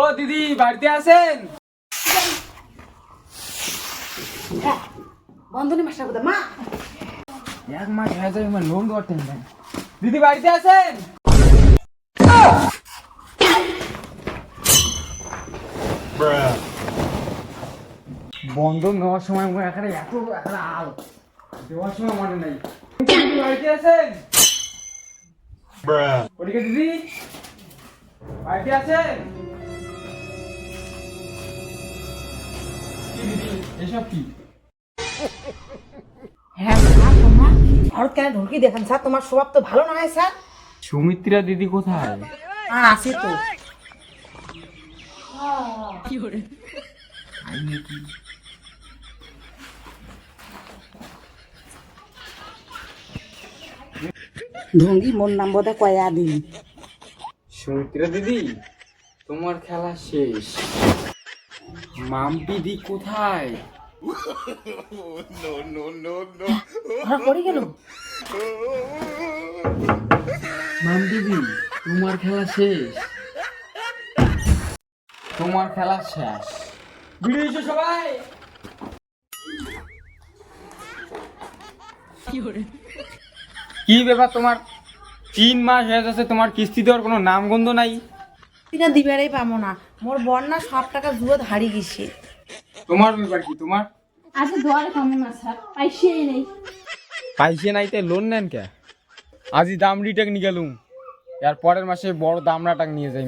ও দিদি বাড়িতে আছেন? হ্যাঁ, বন্ধনী মাসটা কোথায় মা? এক মাস হয়ে যায় আমার লোন করতে নাই। দিদি বাড়িতে আছেন? বন্ধন নেওয়ার সময় এখানে এত একটা আল দেওয়ার সময় মনে নাই। দিদি বাড়িতে আছেন? ওদিকে দিদি বাড়িতে আছেন? কি দিদি এসব কি? হ্যাঁ স্যার, তোমার হঠাৎ কেন ঢুকি দেখেন স্যার? তোমার স্বভাব তো ভালো নয় স্যার। সুমিত্রা দিদি কোথায়? আছি তো। ঢঙ্গি মোর নাম বোধ কয়া দিন। সুমিত্রা দিদি তোমার খেলা শেষ। মাম্পিদি কোথায়? ধরা পড়ে গেল। মাম দিদি তোমার খেলা শেষ। তোমার খেলা শেষ। বেরিয়েছো সবাই। কি ব্যাপার তোমার? 3 মাস হয়ে যাচ্ছে তোমার কিস্তি দেওয়ার কোনো নামগন্ধ নাই। কিনা দিবারই পাবো না, মোর বন্যা সব টাকা জুয়াত হারিয়ে গেছে। তোমার ব্যাপার কি? তোমার আচ্ছা দোয়ারে পাবো না স্যার, পাইছেই নেই। পাইছে নাইতে লোন নেন কে? আজই দামড়িটাক নিয়ে গেলুম, এর পরের মাসে বড় দামড়াটাক নিয়ে যাই।